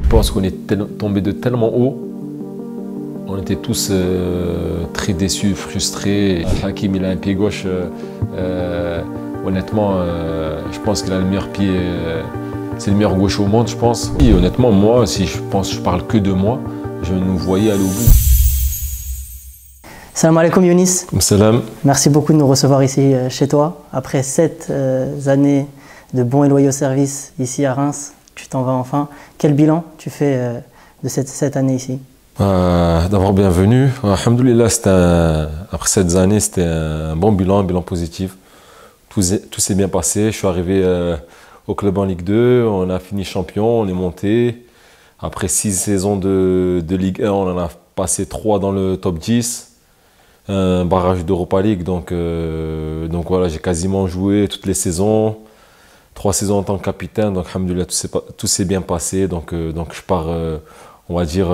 Je pense qu'on est tombé de tellement haut. On était tous très déçus, frustrés. Hakim, il a un pied gauche. Honnêtement, je pense qu'il a le meilleur pied. C'est le meilleur gauche au monde, je pense. Et honnêtement, moi, si je parle que de moi, je nous voyais aller au bout. Salam alaikum Younis. Salam. Merci beaucoup de nous recevoir ici chez toi. Après 7 années de bons et loyaux services ici à Reims, tu t'en vas enfin. Quel bilan tu fais de cette année ici? D'abord bienvenue. Alhamdoulilah, après 7 années, c'était un bon bilan, un bilan positif. Tout s'est bien passé. Je suis arrivé au club en Ligue 2, on a fini champion, on est monté. Après 6 saisons de Ligue 1, on en a passé 3 dans le top 10. Un barrage d'Europa League, donc voilà, j'ai quasiment joué toutes les saisons. 3 saisons en tant que capitaine, donc alhamdoulilah, tout s'est bien passé. Donc je pars, on va dire,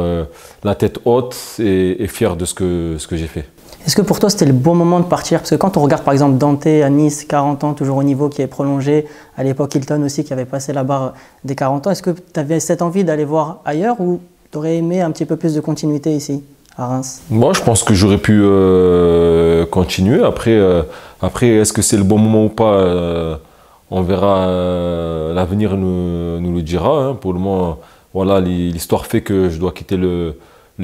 la tête haute et fier de ce que j'ai fait. Est-ce que pour toi c'était le bon moment de partir? Parce que quand on regarde par exemple Dante à Nice, 40 ans, toujours au niveau, qui est prolongé, à l'époque Hilton aussi qui avait passé la barre des 40 ans, est-ce que tu avais cette envie d'aller voir ailleurs ou tu aurais aimé un petit peu plus de continuité ici à Reims? Moi je pense que j'aurais pu continuer. Après est-ce que c'est le bon moment ou pas, on verra, l'avenir nous le dira. Hein. Pour le moment, voilà, l'histoire fait que je dois quitter le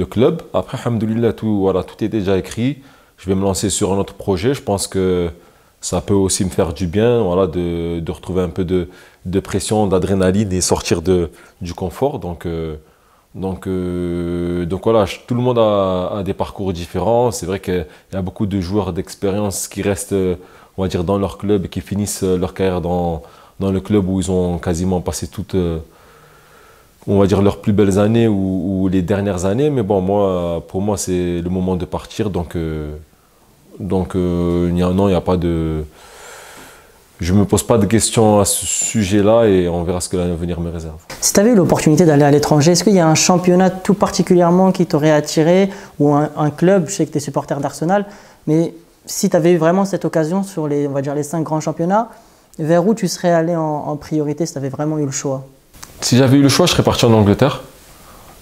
club. Après, alhamdoulilah, tout est déjà écrit. Je vais me lancer sur un autre projet. Je pense que ça peut aussi me faire du bien, voilà, de retrouver un peu de pression, d'adrénaline et sortir du confort. Donc voilà, tout le monde a des parcours différents. C'est vrai qu'il y a beaucoup de joueurs d'expérience qui restent, on va dire, dans leur club et qui finissent leur carrière dans le club où ils ont quasiment passé toutes, on va dire, leurs plus belles années ou les dernières années. Mais bon, pour moi, c'est le moment de partir. Donc il n'y a pas de... Je ne me pose pas de questions à ce sujet-là et on verra ce que l'avenir me réserve. Si tu avais eu l'opportunité d'aller à l'étranger, est-ce qu'il y a un championnat tout particulièrement qui t'aurait attiré ou un club? Je sais que tu es supporter d'Arsenal, mais si tu avais eu vraiment cette occasion sur on va dire les 5 grands championnats, vers où tu serais allé en priorité si tu avais vraiment eu le choix? Si j'avais eu le choix, je serais parti en Angleterre.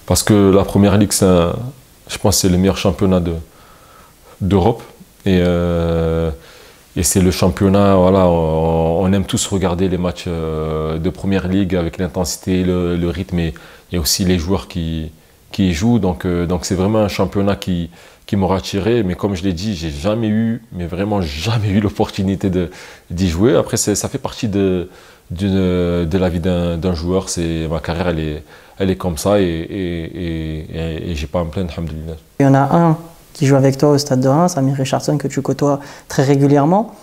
Parce que la Première Ligue, je pense que c'est le meilleur championnat d'Europe. Et c'est le championnat, voilà, on aime tous regarder les matchs de Première Ligue avec l'intensité, le rythme et aussi les joueurs qui y jouent. Donc c'est vraiment un championnat qui m'aura attiré. Mais comme je l'ai dit, j'ai jamais eu, mais vraiment jamais eu l'opportunité d'y jouer. Après, ça fait partie de la vie d'un joueur. Ma carrière, elle est comme ça et j'ai pas à me plaindre, alhamdoulilah. Il y en a un qui joue avec toi au Stade de Reims, Amir Richardson, que tu côtoies très régulièrement.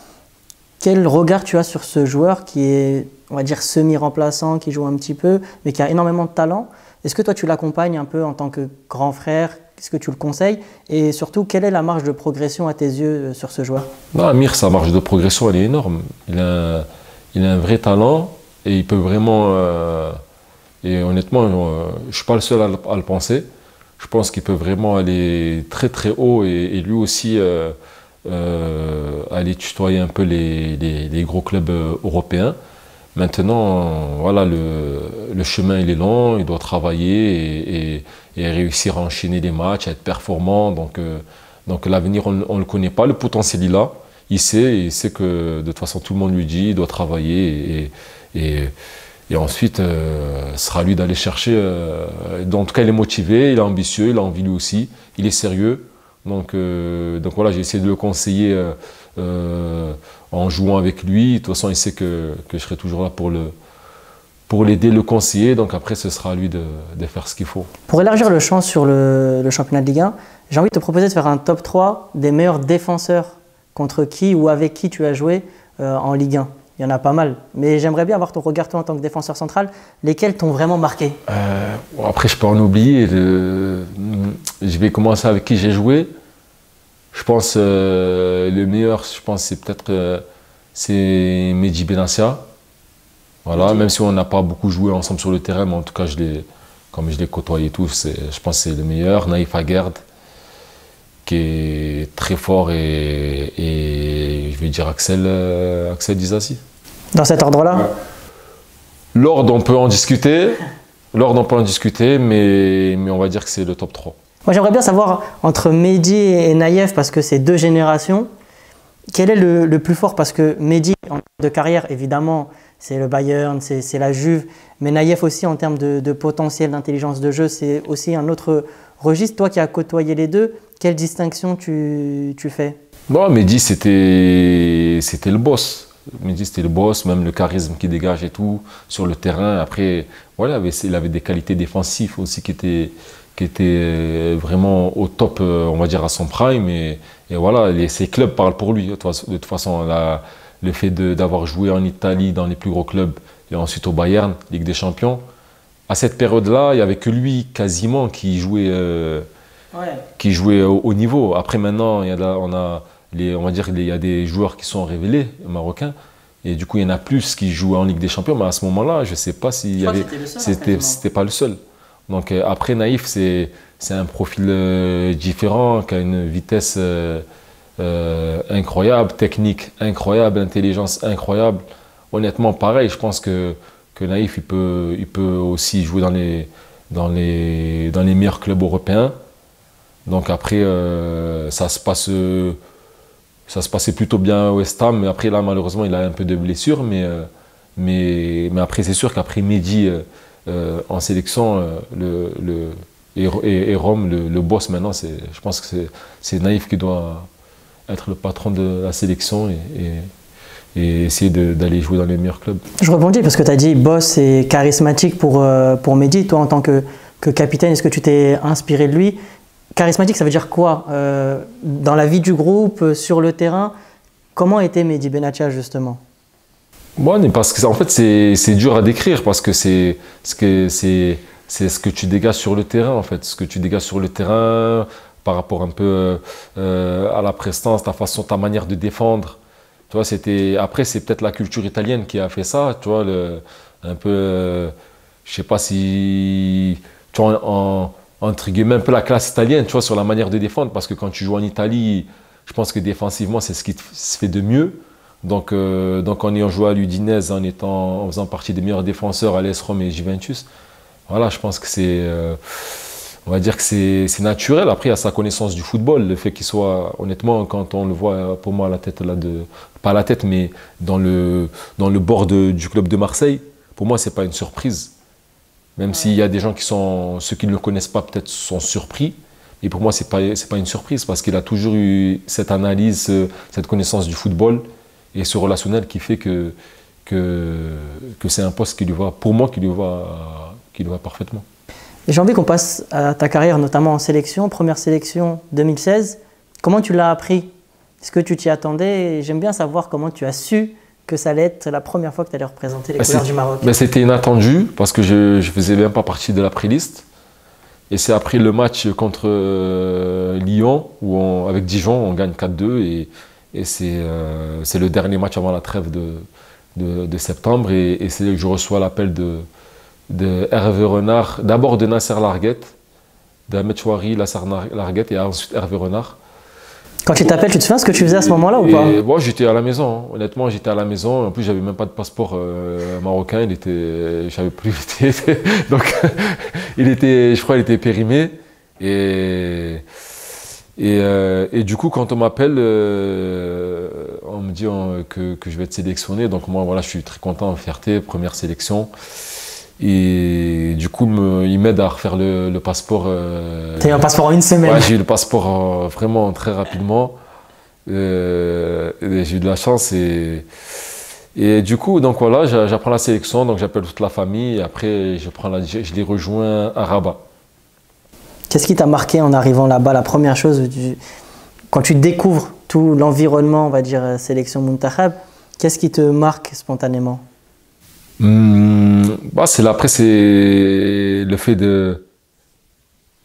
Quel regard tu as sur ce joueur qui est, on va dire, semi-remplaçant, qui joue un petit peu, mais qui a énormément de talent? Est-ce que toi, tu l'accompagnes un peu en tant que grand frère? Est-ce que tu le conseilles? Et surtout, quelle est la marge de progression à tes yeux sur ce joueur? Non, Amir, sa marge de progression, elle est énorme. Il a un vrai talent et il peut vraiment... et honnêtement, je ne suis pas le seul à le penser. Je pense qu'il peut vraiment aller très très haut et lui aussi aller tutoyer un peu les gros clubs européens. Maintenant, voilà, le chemin il est long, il doit travailler et réussir à enchaîner les matchs, à être performant. Donc l'avenir, on ne le connaît pas, le potentiel il a. Il sait que de toute façon tout le monde lui dit, il doit travailler et ensuite ce sera à lui d'aller chercher. En tout cas il est motivé, il est ambitieux, il a envie lui aussi, il est sérieux. Donc voilà, j'ai essayé de le conseiller en jouant avec lui. De toute façon il sait que je serai toujours là pour l'aider, le conseiller. Donc après ce sera à lui de faire ce qu'il faut. Pour élargir le champ sur le championnat de Ligue 1, j'ai envie de te proposer de faire un top 3 des meilleurs défenseurs contre qui ou avec qui tu as joué en Ligue 1. Il y en a pas mal, mais j'aimerais bien avoir ton regard toi en tant que défenseur central. Lesquels t'ont vraiment marqué? Après, je peux en oublier. Je vais commencer avec qui j'ai joué. Je pense le meilleur, je pense c'est peut-être c'est Mehdi Benassia. Voilà, même si on n'a pas beaucoup joué ensemble sur le terrain, mais en tout cas, comme je l'ai côtoyé tous, je pense que c'est le meilleur. Naïf Aguerd, qui est très fort et je vais dire Axel Disasi. Dans cet ordre-là? L'ordre, on peut en discuter. Lors d'en pas en discuter, mais on va dire que c'est le top 3. Moi, j'aimerais bien savoir, entre Mehdi et Naïef, parce que c'est deux générations, quel est le plus fort? Parce que Mehdi, en termes de carrière, évidemment, c'est le Bayern, c'est la Juve, mais Naïef aussi, en termes de potentiel, d'intelligence de jeu, c'est aussi un autre registre. Toi qui as côtoyé les deux, quelle distinction tu fais? Bon, Mehdi, c'était le boss. Mehdi, c'était le boss, même le charisme qu'il dégage et tout, sur le terrain. Après, voilà, il avait des qualités défensives aussi qui étaient vraiment au top, on va dire, à son prime. Et voilà, ses clubs parlent pour lui. De toute façon, le fait d'avoir joué en Italie dans les plus gros clubs et ensuite au Bayern, Ligue des Champions, à cette période-là, il n'y avait que lui quasiment qui jouait au haut niveau. Après, maintenant, on va dire il y a des joueurs qui sont révélés, marocains, et du coup, il y en a plus qui jouent en Ligue des Champions, mais à ce moment-là, je ne sais pas s'il y avait. C'était pas le seul. Donc, après, Naïef, c'est un profil différent, qui a une vitesse incroyable, technique incroyable, intelligence incroyable. Honnêtement, pareil, je pense que Naïef, il peut aussi jouer dans les meilleurs clubs européens. Donc après, ça se passait plutôt bien à West Ham, mais après là, malheureusement, il a un peu de blessures. Mais après, c'est sûr qu'après Mehdi en sélection, et Rome, le boss maintenant, je pense que c'est Naïef qui doit être le patron de la sélection et essayer d'aller jouer dans les meilleurs clubs. Je rebondis parce que tu as dit boss et charismatique pour Mehdi. Toi, en tant que capitaine, est-ce que tu t'es inspiré de lui? Charismatique, ça veut dire quoi dans la vie du groupe, sur le terrain? Comment était Mehdi Benatia justement? Bon, parce que en fait, c'est dur à décrire parce que c'est ce que tu dégages sur le terrain, en fait. Ce que tu dégages sur le terrain par rapport un peu à la prestance, ta manière de défendre. Tu vois, après, c'est peut-être la culture italienne qui a fait ça, tu vois, un peu, je sais pas si, tu vois, entre guillemets, un peu la classe italienne, tu vois, sur la manière de défendre, parce que quand tu joues en Italie, je pense que défensivement, c'est ce qui se fait de mieux. Donc en ayant joué à l'Udinese, en faisant partie des meilleurs défenseurs à l'AS Rome et Juventus, voilà, je pense que on va dire que c'est naturel. Après, il y a sa connaissance du football, le fait qu'il soit, honnêtement, quand on le voit pour moi à la tête là pas à la tête, mais dans le bord du club de Marseille, pour moi, c'est pas une surprise. Même s'il y a des gens ceux qui ne le connaissent pas, peut-être sont surpris. Et pour moi, c'est pas une surprise parce qu'il a toujours eu cette analyse, cette connaissance du football et ce relationnel qui fait que c'est un poste qui lui va, pour moi, qui lui va parfaitement. J'ai envie qu'on passe à ta carrière, notamment en sélection, première sélection 2016. Comment tu l'as appris? Est-ce que tu t'y attendais? J'aime bien savoir comment tu as su que ça allait être la première fois que tu allais représenter les couleurs du Maroc. C'était inattendu parce que je ne faisais même pas partie de la pré-liste. Et c'est après le match contre Lyon, où avec Dijon, on gagne 4-2. Et c'est le dernier match avant la trêve de septembre. Et c'est là que je reçois l'appel de Hervé Renard, d'abord de Nasser Larguette, d'Ahmed Chouari, Nasser Larguette et ensuite Hervé Renard. Quand il t'appelle, tu te souviens ce que tu faisais à ce moment-là ou pas? Moi, j'étais à la maison. Hein. Honnêtement, j'étais à la maison. En plus, j'avais même pas de passeport marocain. J'avais plus. Donc, je crois, il était périmé. Et du coup, quand on m'appelle, on me dit que je vais être sélectionné. Donc moi, voilà, je suis très content, fierté, première sélection. Et du coup, il m'aide à refaire le passeport. T'as eu un passeport en une semaine? Ouais, j'ai eu le passeport vraiment très rapidement. J'ai eu de la chance. Et du coup, donc voilà, j'apprends la sélection, donc j'appelle toute la famille. Et après, je les rejoins à Rabat. Qu'est-ce qui t'a marqué en arrivant là-bas? La première chose, quand tu découvres tout l'environnement, on va dire, sélection Muntakhab, qu'est-ce qui te marque spontanément? Après, c'est le fait de...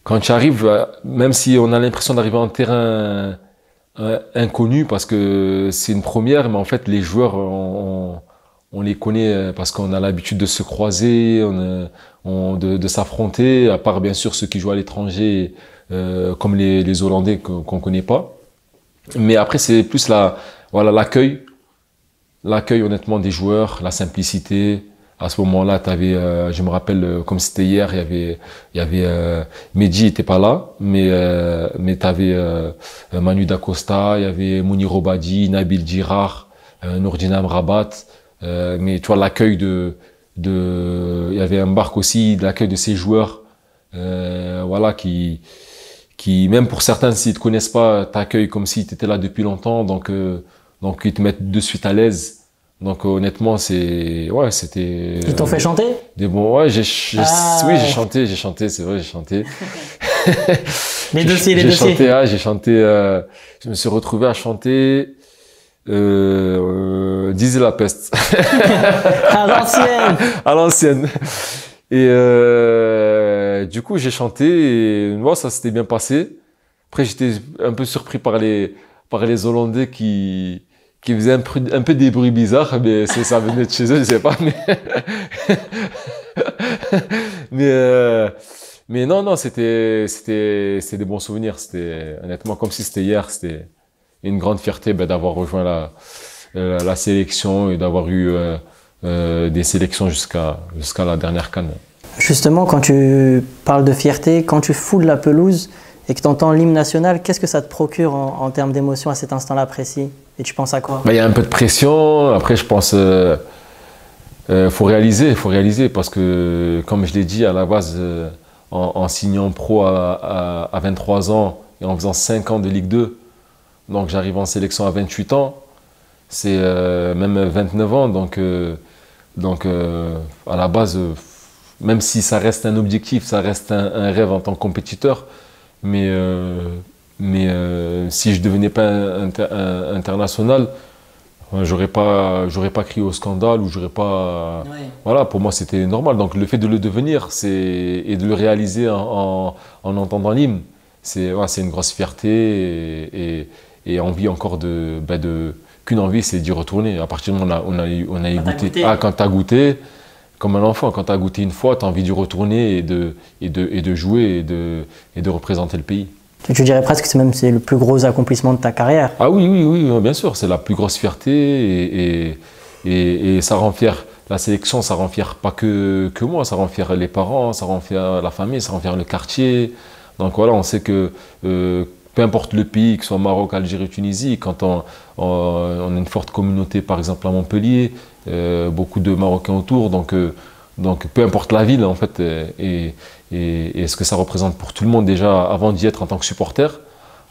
Quand tu arrives, même si on a l'impression d'arriver en terrain inconnu, parce que c'est une première, mais en fait, les joueurs, on les connaît parce qu'on a l'habitude de se croiser, de s'affronter, à part bien sûr ceux qui jouent à l'étranger, comme les Hollandais qu'on ne connaît pas. Mais après, c'est plus l'accueil honnêtement des joueurs, la simplicité, À ce moment-là, je me rappelle comme c'était hier, Mehdi était pas là, mais t'avais Manu Dacosta, il y avait Mounir Obadi, Nabil Djirard, Nourdine Amrabat, mais tu vois l'accueil il y avait un barque aussi, l'accueil de ces joueurs, voilà qui même pour certains s'ils te connaissent pas, t'accueillent comme si tu étais là depuis longtemps, donc ils te mettent de suite à l'aise. Donc honnêtement, c'était. Ils t'ont fait chanter? Des bons, ouais, oui, j'ai chanté, c'est vrai, j'ai chanté. Les dossiers. J'ai chanté, je me suis retrouvé à chanter, Disait la peste. À l'ancienne. À l'ancienne. Et du coup, j'ai chanté et moi, ça s'était bien passé. Après, j'étais un peu surpris par les Hollandais qui faisaient un peu des bruits bizarres, mais ça venait de chez eux, je sais pas, mais non, c'était des bons souvenirs. C'était honnêtement comme si c'était hier. C'était une grande fierté d'avoir rejoint la sélection et d'avoir eu des sélections jusqu'à la dernière CAN. Justement, quand tu parles de fierté, quand tu foules la pelouse et que tu entends l'hymne national, qu'est-ce que ça te procure en termes d'émotion à cet instant-là précis? Et tu penses à quoi? Il y a un peu de pression. Après, je pense faut réaliser parce que, comme je l'ai dit à la base, en signant pro à 23 ans et en faisant 5 ans de Ligue 2, donc j'arrive en sélection à 28 ans, c'est même 29 ans, donc à la base, même si ça reste un objectif, ça reste un rêve en tant que compétiteur, mais si je devenais pas international, j'aurais pas crié au scandale ou j'aurais pas. Ouais. Voilà, pour moi c'était normal. Donc le fait de le devenir, et de le réaliser en entendant l'hymne, c'est une grosse fierté et envie encore qu'une envie, c'est d'y retourner. À partir du moment où on a goûté. Quand tu as goûté, comme un enfant, quand tu as goûté une fois, tu as envie d'y retourner et de jouer et de représenter le pays. Tu dirais presque que c'est le plus gros accomplissement de ta carrière. Ah oui, bien sûr, c'est la plus grosse fierté et ça rend fier. La sélection, ça rend fier pas que moi, ça rend fier les parents, ça rend fier la famille, ça rend fier le quartier. Donc voilà, on sait que peu importe le pays, que ce soit Maroc, Algérie, Tunisie, quand on a une forte communauté, par exemple à Montpellier, beaucoup de Marocains autour, donc peu importe la ville en fait, et ce que ça représente pour tout le monde déjà avant d'y être en tant que supporter.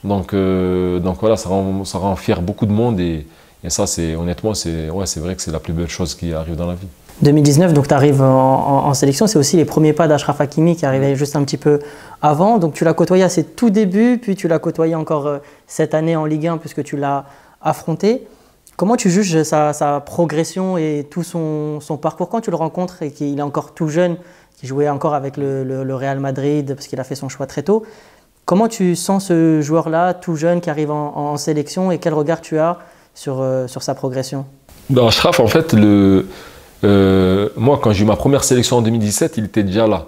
Donc voilà, ça rend fier beaucoup de monde et ça honnêtement c'est vrai que c'est la plus belle chose qui arrive dans la vie. 2019, donc tu arrives en sélection, c'est aussi les premiers pas d'Achraf Hakimi qui arrivaient juste un petit peu avant. Donc tu l'as côtoyé à ses tout débuts, puis tu l'as côtoyé encore cette année en Ligue 1 puisque tu l'as affronté. Comment tu juges sa progression et tout son parcours quand tu le rencontres et qu'il est encore tout jeune, qui jouait encore avec le Real Madrid parce qu'il a fait son choix très tôt? Comment tu sens ce joueur-là, tout jeune, qui arrive en sélection et quel regard tu as sur sa progression? Dans Achraf, en fait, moi, quand j'ai eu ma première sélection en 2017, il était déjà là.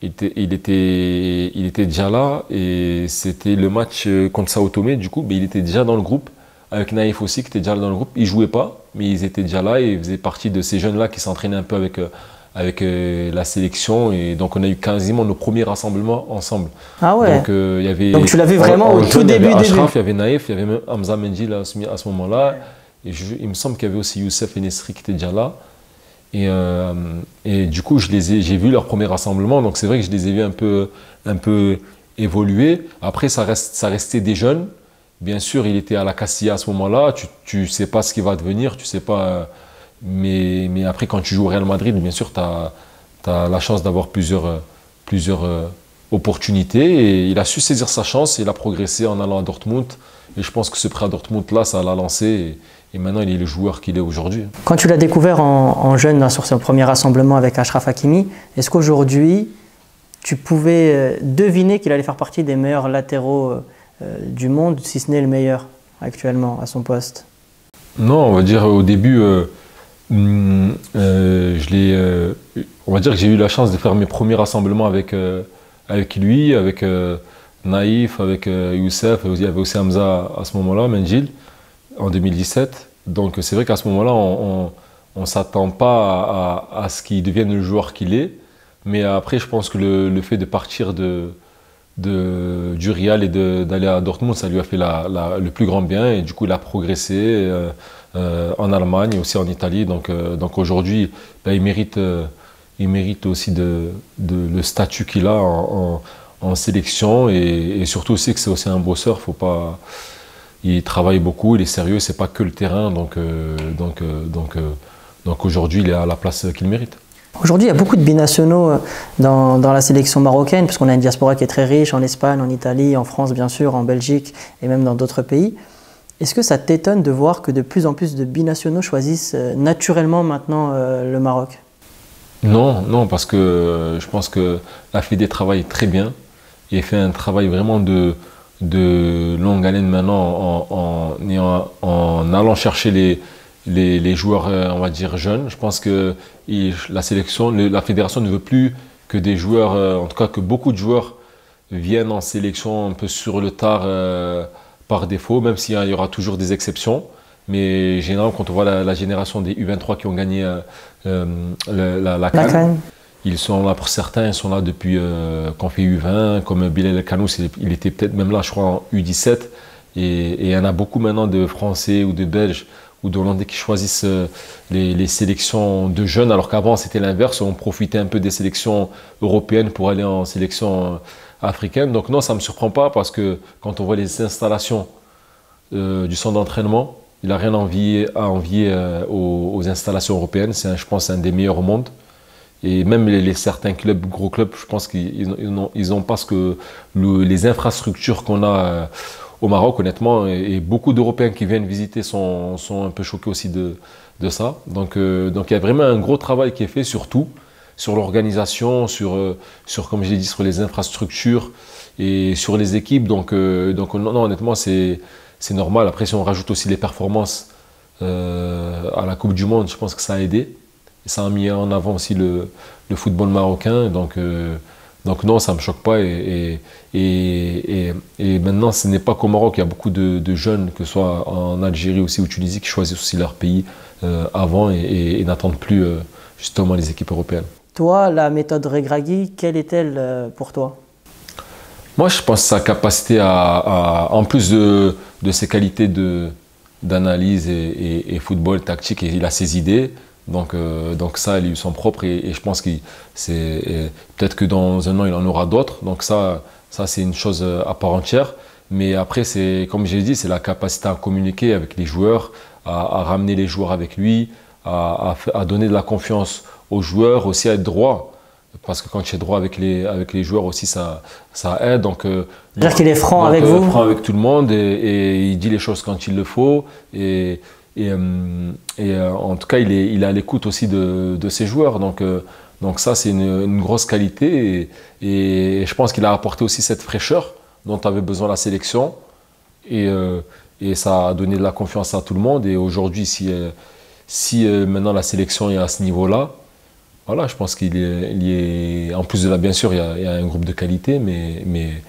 Il était déjà là et c'était le match contre Sao Tomé, du coup, mais il était déjà dans le groupe. Avec Naïf aussi, qui était déjà dans le groupe. Ils ne jouaient pas, mais ils étaient déjà là et ils faisaient partie de ces jeunes-là qui s'entraînaient un peu avec la sélection. Et donc, on a eu quasiment nos premiers rassemblements ensemble. Ah ouais. Donc tu l'avais vraiment au tout début. Il y avait Achraf, il y avait Naïf, il y avait même Hamza Mendy là, à ce moment-là. Et il me semble qu'il y avait aussi Youssef et Nesri qui étaient déjà là. Et du coup, j'ai vu leur premier rassemblement. Donc, c'est vrai que je les ai vus un peu évoluer. Après, ça restait des jeunes. Bien sûr, il était à la Castilla à ce moment-là. Tu sais pas ce qui va devenir, tu sais pas. Mais après, quand tu joues au Real Madrid, bien sûr, tu as la chance d'avoir plusieurs opportunités. Et il a su saisir sa chance. Il a progressé en allant à Dortmund. Et je pense que ce prêt à Dortmund-là, ça l'a lancé. Et maintenant, il est le joueur qu'il est aujourd'hui. Quand tu l'as découvert en jeune, là, sur son premier rassemblement avec Achraf Hakimi, est-ce qu'aujourd'hui, tu pouvais deviner qu'il allait faire partie des meilleurs latéraux du monde, si ce n'est le meilleur actuellement à son poste? Non, on va dire au début, on va dire que j'ai eu la chance de faire mes premiers rassemblements avec lui, avec Naïf, avec Youssef, il y avait aussi Hamza à ce moment-là, Menjil, en 2017. Donc c'est vrai qu'à ce moment-là, on ne s'attend pas à ce qu'il devienne le joueur qu'il est. Mais après, je pense que le fait de partir du Real et d'aller à Dortmund, ça lui a fait le plus grand bien. Et du coup, il a progressé en Allemagne et aussi en Italie. Donc aujourd'hui, ben, il mérite aussi le statut qu'il a en sélection. Et surtout aussi que c'est aussi un bosseur. Faut pas, il travaille beaucoup, il est sérieux, c'est pas que le terrain. Donc aujourd'hui, il est à la place qu'il mérite. Aujourd'hui, il y a beaucoup de binationaux dans la sélection marocaine, puisqu'on a une diaspora qui est très riche en Espagne, en Italie, en France bien sûr, en Belgique et même dans d'autres pays. Est-ce que ça t'étonne de voir que de plus en plus de binationaux choisissent naturellement maintenant le Maroc? Non, non, parce que je pense que la Fédé travaille très bien et fait un travail vraiment de longue haleine maintenant en allant chercher les joueurs, on va dire, jeunes. Je pense que la fédération ne veut plus que des joueurs, en tout cas que beaucoup de joueurs viennent en sélection un peu sur le tard par défaut, même s'il y aura toujours des exceptions. Mais généralement, quand on voit la génération des U23 qui ont gagné la CAN, ils sont là pour certains, ils sont là depuis qu'on fait U20, comme Bilal El Khanous, il était peut-être même là, je crois, en U17. Et il y en a beaucoup maintenant de Français ou de Belges ou d'Hollandais qui choisissent les sélections de jeunes, alors qu'avant c'était l'inverse, on profitait un peu des sélections européennes pour aller en sélection africaine. Donc non, ça ne me surprend pas parce que quand on voit les installations du centre d'entraînement, il n'a rien à envier aux installations européennes. C'est, je pense, un des meilleurs au monde. Et même certains clubs, gros clubs, je pense qu'ils n'ont pas les infrastructures qu'on a au Maroc, honnêtement. Et beaucoup d'Européens qui viennent visiter sont un peu choqués aussi de ça. Donc il y a vraiment un gros travail qui est fait sur tout, sur l'organisation, comme je l'ai dit, sur les infrastructures et sur les équipes. Donc non, honnêtement, c'est normal. Après, si on rajoute aussi les performances à la Coupe du Monde, je pense que ça a aidé. Et ça a mis en avant aussi le football marocain. Donc non, ça ne me choque pas. Et maintenant, ce n'est pas qu'au Maroc. Il y a beaucoup de jeunes, que ce soit en Algérie aussi ou Tunisie, qui choisissent aussi leur pays avant et n'attendent plus justement les équipes européennes. Toi, la méthode Regragui, quelle est-elle pour toi? Moi, je pense sa capacité en plus de ses qualités d'analyse et football tactique, et il a ses idées. Donc ça, ils sont propres et je pense que peut-être que dans un an, il en aura d'autres. Donc ça c'est une chose à part entière. Mais après, comme j'ai dit, c'est la capacité à communiquer avec les joueurs, à ramener les joueurs avec lui, à donner de la confiance aux joueurs, aussi à être droit. Parce que quand tu es droit avec les joueurs aussi, ça aide. C'est-à-dire qu'il est franc avec vous? Franc avec tout le monde et il dit les choses quand il le faut. Et en tout cas, il est à l'écoute aussi de ses joueurs. Donc ça, c'est une grosse qualité. Et je pense qu'il a apporté aussi cette fraîcheur dont avait besoin la sélection. Et ça a donné de la confiance à tout le monde. Et aujourd'hui, si maintenant la sélection est à ce niveau-là, voilà, je pense qu'il est. En plus de là, bien sûr, il y a un groupe de qualité, mais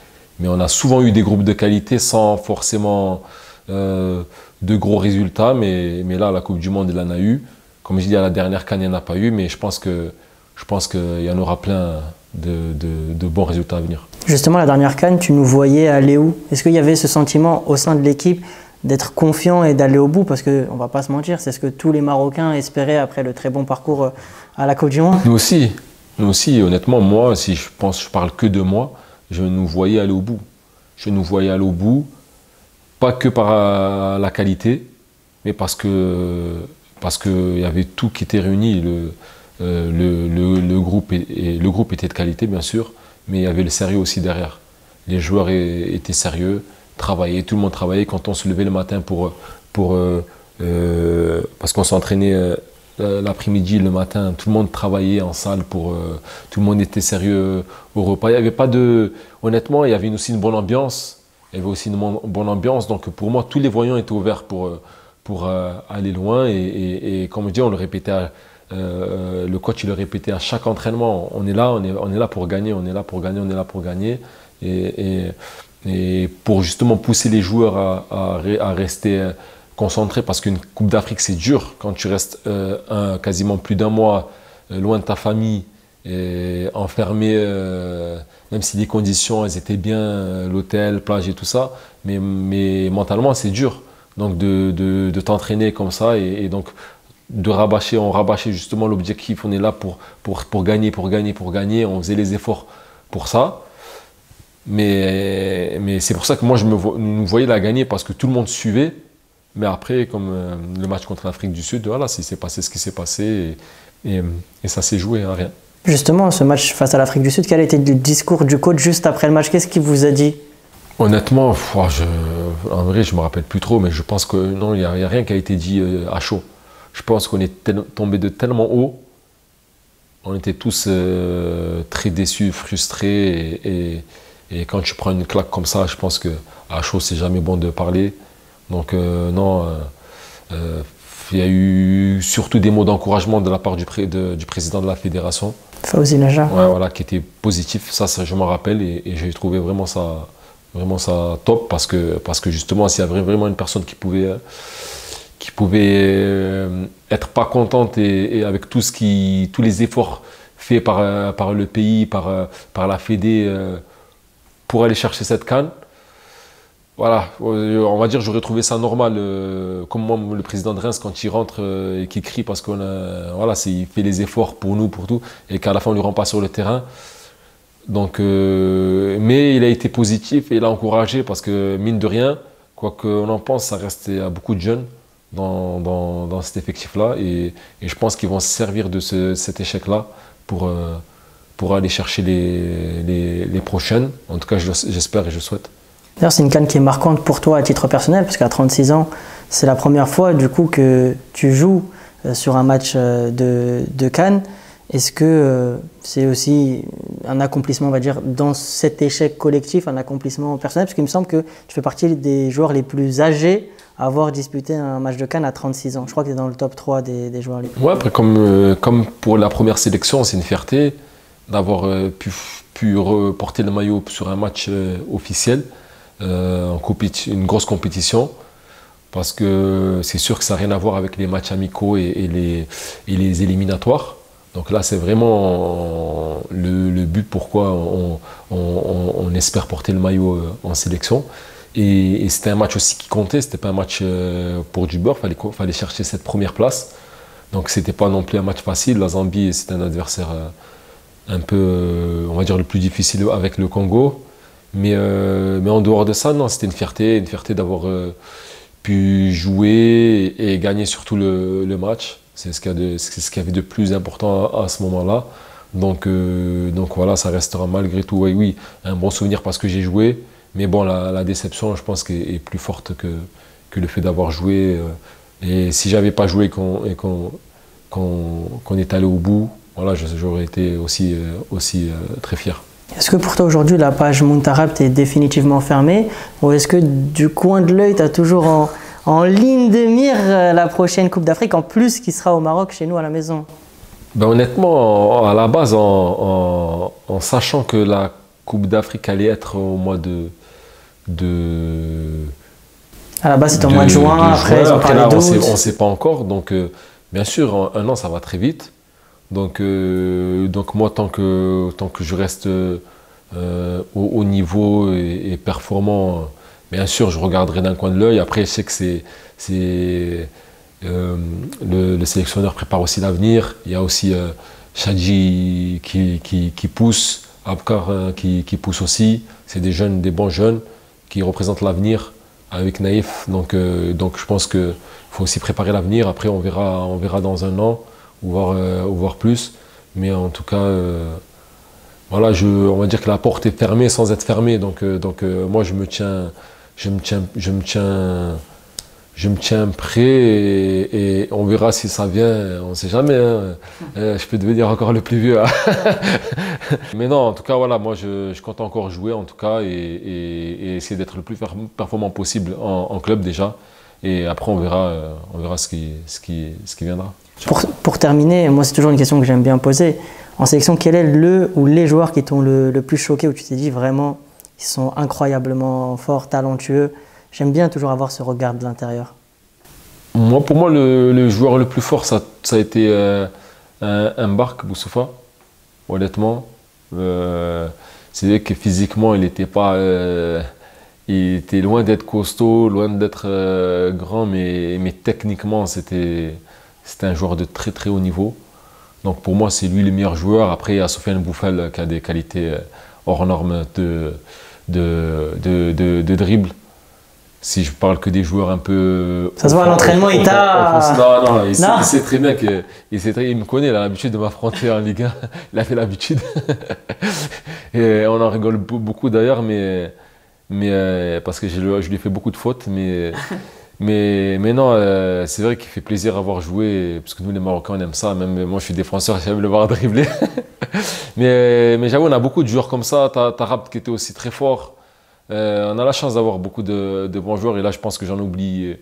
on a souvent eu des groupes de qualité sans forcément de gros résultats. Mais là, la Coupe du Monde, il en a eu. Comme je dis, à la dernière CAN, il n'y en a pas eu, mais je pense qu'il y en aura plein de bons résultats à venir. Justement, la dernière CAN, tu nous voyais aller où? Est-ce qu'il y avait ce sentiment au sein de l'équipe d'être confiant et d'aller au bout? Parce qu'on ne va pas se mentir, c'est ce que tous les Marocains espéraient après le très bon parcours à la Coupe du Monde. Nous aussi, honnêtement, moi, si je parle que de moi, je nous voyais aller au bout. Je nous voyais aller au bout, pas que par la qualité, mais parce que y avait tout qui était réuni. Le groupe était de qualité, bien sûr, mais il y avait le sérieux aussi derrière. Les joueurs étaient sérieux, travaillaient, tout le monde travaillait. Quand on se levait le matin parce qu'on s'entraînait l'après-midi, le matin, tout le monde travaillait en salle, tout le monde était sérieux au repas. Il y avait pas honnêtement, il y avait aussi une bonne ambiance. Il y avait aussi une bonne ambiance. Donc pour moi, tous les voyants étaient ouverts pour aller loin. Et comme je dis, on le répétait. Le coach il le répétait à chaque entraînement. On est là pour gagner, on est là pour gagner, on est là pour gagner. Et pour justement pousser les joueurs à rester concentré parce qu'une Coupe d'Afrique, c'est dur quand tu restes quasiment plus d'un mois loin de ta famille, et enfermé, même si les conditions elles étaient bien, l'hôtel, plage et tout ça, mais mentalement c'est dur. Donc de t'entraîner comme ça et donc on rabâchait justement l'objectif, on est là pour gagner, on faisait les efforts pour ça. Mais c'est pour ça que moi nous voyais la gagner parce que tout le monde suivait. Mais après, comme le match contre l'Afrique du Sud, voilà, il s'est passé ce qui s'est passé et ça s'est joué à rien. Justement, ce match face à l'Afrique du Sud, quel a été le discours du coach juste après le match? Qu'est-ce qu'il vous a dit? Honnêtement, en vrai, je ne me rappelle plus trop, mais je pense que non, il n'y a rien qui a été dit à chaud. Je pense qu'on est tombé de tellement haut. On était tous très déçus, frustrés. Et quand tu prends une claque comme ça, je pense qu'à chaud, c'est jamais bon de parler. Donc non, il y a eu surtout des mots d'encouragement de la part du président de la fédération. Fawzi Naja. Ouais, voilà, qui était positif, ça je m'en rappelle et j'ai trouvé vraiment ça top parce que justement, s'il y avait vraiment une personne qui pouvait être pas contente et avec tous les efforts faits par le pays, par la Fédé pour aller chercher cette CAN. Voilà, on va dire j'aurais trouvé ça normal, comme moi, le président de Reims, quand il rentre et qu'il crie parce qu'il fait les efforts pour nous, pour tout, et qu'à la fin on ne lui rend pas sur le terrain. Donc, mais il a été positif et il a encouragé parce que mine de rien, quoi qu'on en pense, ça reste à beaucoup de jeunes dans cet effectif-là et je pense qu'ils vont se servir de cet échec-là pour aller chercher les prochaines. En tout cas, j'espère et je souhaite. D'ailleurs, c'est une CAN qui est marquante pour toi à titre personnel, parce qu'à 36 ans, c'est la première fois du coup que tu joues sur un match de CAN. Est-ce que c'est aussi un accomplissement, on va dire, dans cet échec collectif, un accomplissement personnel? Parce qu'il me semble que tu fais partie des joueurs les plus âgés à avoir disputé un match de CAN à 36 ans. Je crois que tu es dans le top 3 des joueurs les plus. Ouais, après, comme pour la première sélection, c'est une fierté d'avoir pu reporter le maillot sur un match officiel. Une grosse compétition parce que c'est sûr que ça n'a rien à voir avec les matchs amicaux et les éliminatoires. Donc là, c'est vraiment le but pourquoi on espère porter le maillot en sélection. Et c'était un match aussi qui comptait, c'était pas un match pour du beurre, fallait chercher cette première place. Donc c'était pas non plus un match facile. La Zambie, c'était un adversaire un peu, on va dire, le plus difficile avec le Congo. Mais en dehors de ça, non, c'était une fierté d'avoir pu jouer et gagner surtout le match. C'est ce qu'il y avait de plus important à ce moment-là. Donc voilà, ça restera malgré tout, oui, un bon souvenir parce que j'ai joué. Mais bon, la déception, je pense, qu'elle est plus forte que le fait d'avoir joué. Et si j'avais pas joué et qu'on est allé au bout, voilà, j'aurais été aussi très fier. Est-ce que pour toi aujourd'hui la page Muntarabt est définitivement fermée ou est-ce que du coin de l'œil tu as toujours en ligne de mire la prochaine Coupe d'Afrique en plus qui sera au Maroc chez nous à la maison? Ben honnêtement, à la base, en sachant que la Coupe d'Afrique allait être au mois à la base c'était au mois de juin, après là, on ne sait pas encore, donc bien sûr en un an ça va très vite. Donc moi, tant que je reste au niveau et performant, bien sûr, je regarderai d'un coin de l'œil. Après, je sais que le sélectionneur prépare aussi l'avenir. Il y a aussi Chadji qui pousse, Abkar qui pousse aussi. C'est des bons jeunes qui représentent l'avenir avec Naïf. Donc je pense qu'il faut aussi préparer l'avenir. Après, on verra dans un an. Ou voir plus, mais en tout cas, voilà, on va dire que la porte est fermée sans être fermée, donc moi je me tiens prêt et on verra si ça vient, on ne sait jamais, hein. Je peux devenir encore le plus vieux, hein. Mais non, en tout cas, voilà, moi je compte encore jouer en tout cas et essayer d'être le plus performant possible en club déjà, et après on verra ce qui viendra. Pour terminer, moi c'est toujours une question que j'aime bien poser. En sélection, quel est le ou les joueurs qui t'ont le plus choqué, où tu t'es dit vraiment, ils sont incroyablement forts, talentueux? J'aime bien toujours avoir ce regard de l'intérieur. Moi, pour moi, le joueur le plus fort, ça a été Mbark Boussoufa, honnêtement. C'est vrai que physiquement, il était loin d'être costaud, loin d'être grand, mais techniquement, c'était un joueur de très très haut niveau. Donc pour moi, c'est lui le meilleur joueur. Après, il y a Sofiane Bouffal qui a des qualités hors normes de dribble. Si je parle que des joueurs un peu... Ça se voit à l'entraînement, il t'a... Non, il sait très bien il me connaît, il a l'habitude de m'affronter en Ligue 1. Il a fait l'habitude. Et on en rigole beaucoup d'ailleurs, mais parce que je lui ai fait beaucoup de fautes. Mais non, c'est vrai qu'il fait plaisir à voir jouer, parce que nous les Marocains on aime ça, même moi je suis défenseur, j'aime le voir dribbler. mais j'avoue, on a beaucoup de joueurs comme ça, t'as Rabt qui était aussi très fort. On a la chance d'avoir beaucoup de bons joueurs, et là je pense que j'en oublie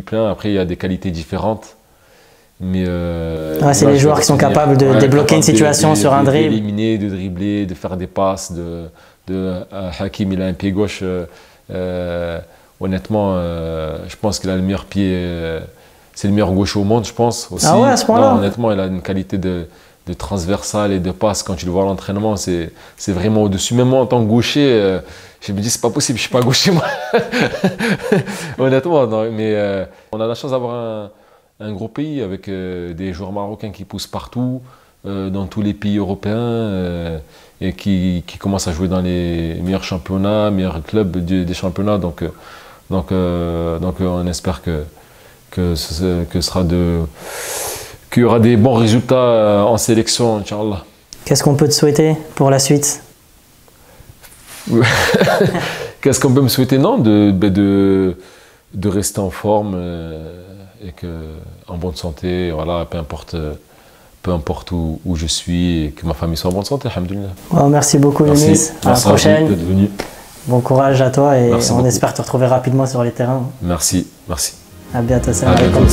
plein. Après il y a des qualités différentes. Mais c'est les joueurs qui sont capables de débloquer une situation sur un dribble. D'éliminer, de dribbler, de faire des passes. Hakim, il a un pied gauche. Honnêtement, je pense qu'il a le meilleur pied. C'est le meilleur gaucher au monde, je pense. Aussi. Ah ouais, à ce point-là. Honnêtement, il a une qualité de transversale et de passe. Quand tu le vois à l'entraînement, c'est vraiment au-dessus. Même moi, en tant que gaucher, je me dis, c'est pas possible, je suis pas gaucher, moi. Honnêtement, non, mais on a la chance d'avoir un gros pays avec des joueurs marocains qui poussent partout, dans tous les pays européens, et qui commencent à jouer dans les meilleurs championnats, meilleurs clubs des championnats. Donc on espère qu'il y aura des bons résultats en sélection, Inch'Allah. Qu'est-ce qu'on peut te souhaiter pour la suite? Qu'est-ce qu'on peut me souhaiter? Non, de rester en forme et en bonne santé, voilà, peu importe où je suis, et que ma famille soit en bonne santé, alhamdoulilah. Oh, merci beaucoup, Younis. À la prochaine. D'être venu. Bon courage à toi, et merci on beaucoup. espère te retrouver rapidement sur les terrains. Merci. À bientôt. À bientôt. Salam alaikum.